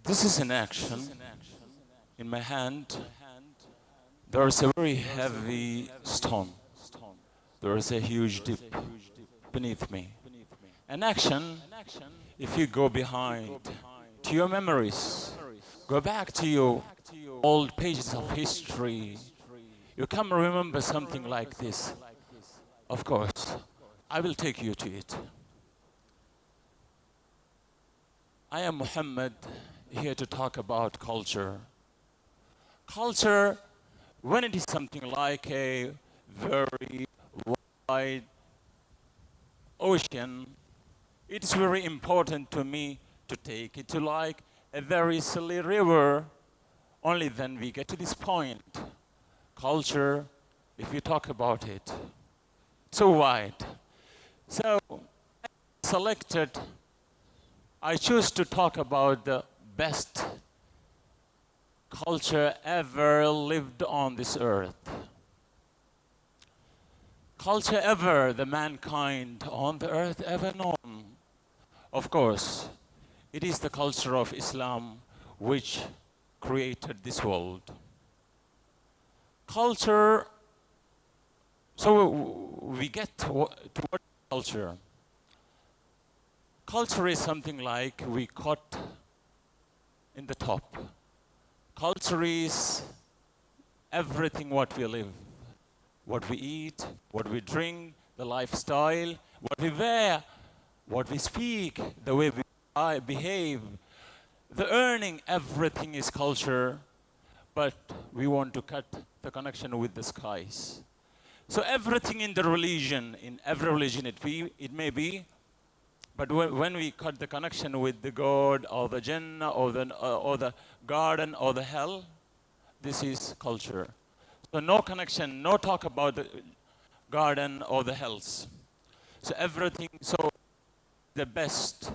This is an action. In my hand, there is a very heavy stone. There is a huge dip beneath me. An action, if you go behind to your memories, go back to your old pages of history, you can remember something like this. Of course, I will take you to it. I am Muhammad, here to talk about culture. Culture, when it is something like a very wide ocean, it is very important to me to take it to like a very silly river. Only then we get to this point. Culture, if you talk about it, so wide. So I choose to talk about the best culture ever lived on this earth. Culture ever the mankind on the earth ever known. Of course, it is the culture of Islam which created this world. Culture, so we get to what culture. Culture is something like we caught in the top. Culture is everything what we live, what we eat, what we drink, the lifestyle, what we wear, what we speak, the way we behave, the earning, everything is culture, but we want to cut the connection with the skies. So everything in the religion, in every religion it may be, but when we cut the connection with the God or the Jannah or the garden or the hell, this is culture. So no connection, no talk about the garden or the hells. So everything, so the best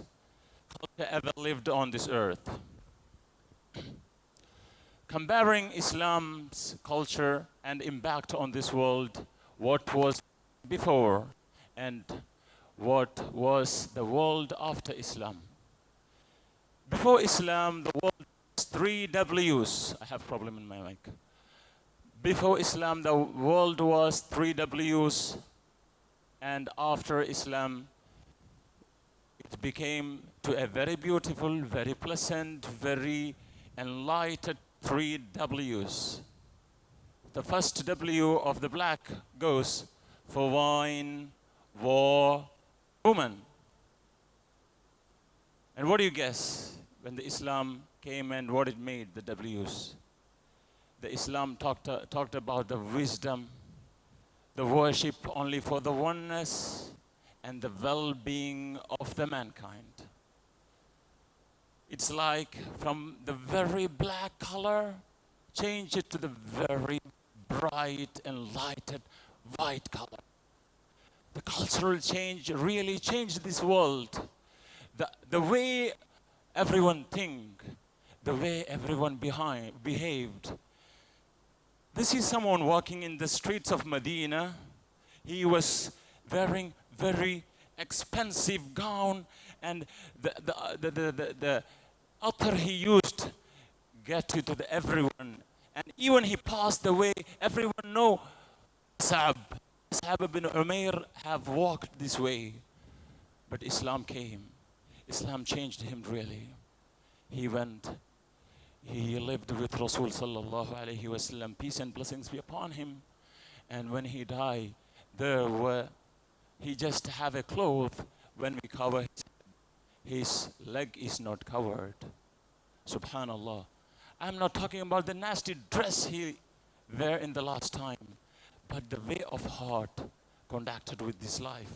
culture ever lived on this earth. Comparing Islam's culture and impact on this world, what was before and what was the world after Islam. Before Islam, the world was 3 W's. I have a problem in my mic. Before Islam, the world was 3 W's, and after Islam, it became to a very beautiful, very pleasant, very enlightened 3 W's. The first W of the black goes for wine, war, woman. And what do you guess when the Islam came and what it made, the W's? The Islam talked about the wisdom, the worship only for the oneness, and the well-being of the mankind. It's like from the very black color, change it to the very bright, enlightened, white color. The cultural change really changed this world. The way everyone think, the way everyone behaved. This is someone walking in the streets of Medina. He was wearing very expensive gown, and the author he used get to everyone. And even he passed away, everyone know Sa'ab bin Umair have walked this way. But Islam came. Islam changed him really. He went, he lived with Rasul sallallahu alayhi wasallam, peace and blessings be upon him. And when he died, he just have a cloth when we cover his leg is not covered. Subhanallah. I'm not talking about the nasty dress he wear in the last time, but the way of heart conducted with this life.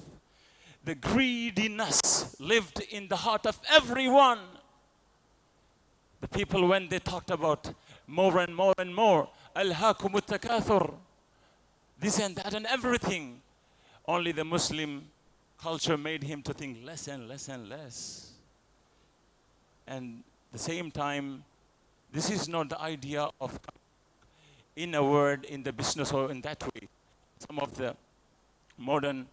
The greediness lived in the heart of everyone. The people, when they talked about more and more and more, alhaakum takathur, this and that and everything, only the Muslim culture made him to think less and less and less. And at the same time, this is not the idea of in a word, in the business or in that way. Some of the modern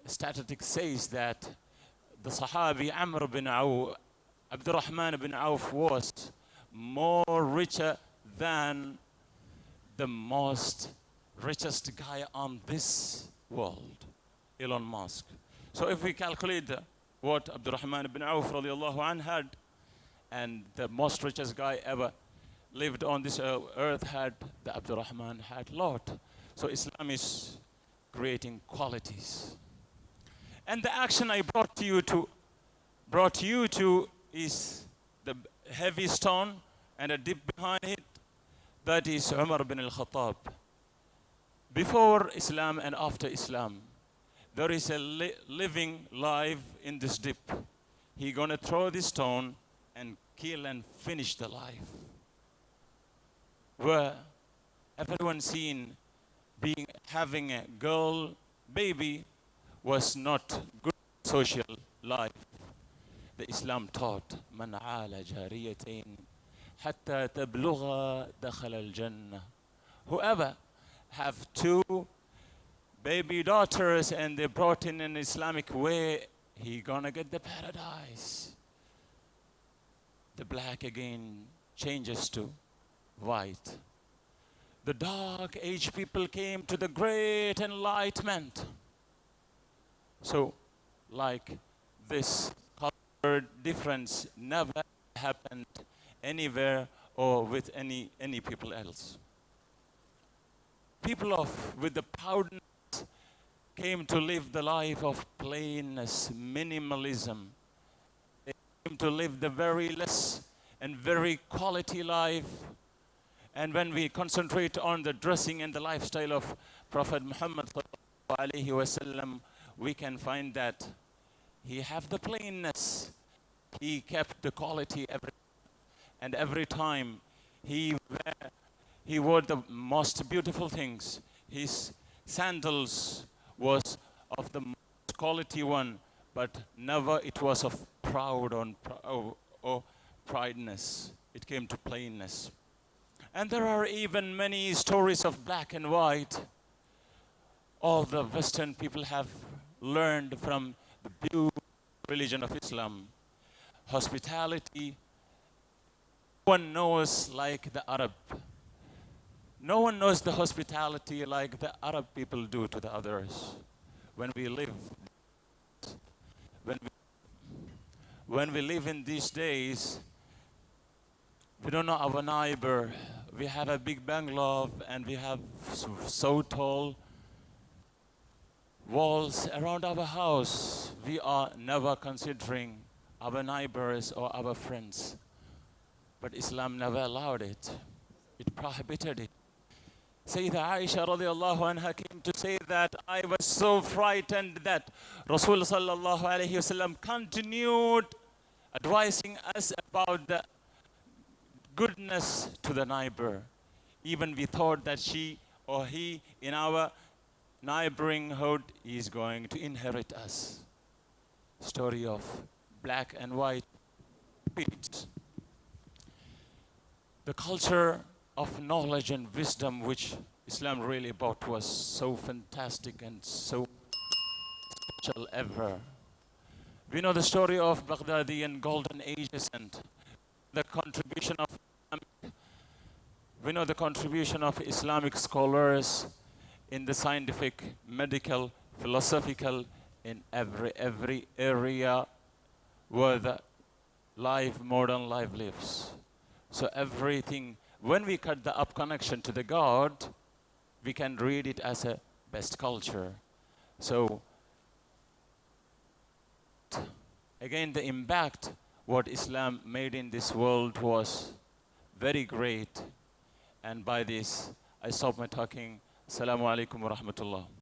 statistics says that the Sahabi Amr bin Abdurrahman ibn Auf was more richer than the most richest guy on this world, Elon Musk. So if we calculate what Abdurrahman ibn Auf radiallahu anh had, and the most richest guy ever lived on this earth had, the Abdurrahman had lot. So Islam is creating qualities. And the action I brought you to is the heavy stone and a dip behind it. That is Umar ibn al-Khattab. Before Islam and after Islam, there is a living live in this dip. He gonna throw this stone and kill and finish the life. Where everyone seen having a girl baby was not good social life. The Islam taught man ala jariyatain hatta tablugha dakhala al-jannah. Whoever have two baby daughters and they brought in an Islamic way, he gonna get the paradise. The black again changes to white. The dark age people came to the great enlightenment. So, like this color difference never happened anywhere or with any people else. People with the proudness came to live the life of plainness, minimalism. They came to live the very less and very quality life. And when we concentrate on the dressing and the lifestyle of Prophet Muhammad sallallahu alaihi wasallam, we can find that he have the plainness. He kept the quality every time. He wore the most beautiful things. His sandals was of the most quality one, but never it was of proud or prideness. It came to plainness. And there are even many stories of black and white. All the Western people have learned from the beautiful religion of Islam. Hospitality. No one knows like the Arab. No one knows the hospitality like the Arab people do to the others. When we live in these days, we don't know our neighbor. We have a big bungalow and we have so tall walls around our house. We are never considering our neighbors or our friends. But Islam never allowed it. It prohibited it. Sayyidah Aisha radiallahu anha came to say that I was so frightened that Rasul sallallahu alayhi wasallam continued advising us about the goodness to the neighbor. Even we thought that she or he in our neighboringhood is going to inherit us. Story of black and white repeats. The culture of knowledge and wisdom which Islam really brought was so fantastic and so special ever. We know the story of Baghdadi and Golden Ages and the contribution of Islamic scholars in the scientific, medical, philosophical, in every area where the modern life lives. So everything, when we cut the up connection to the God, we can read it as a best culture. So again, the impact what Islam made in this world was very great. And by this, I stop my talking. Assalamu alaikum wa rahmatullah.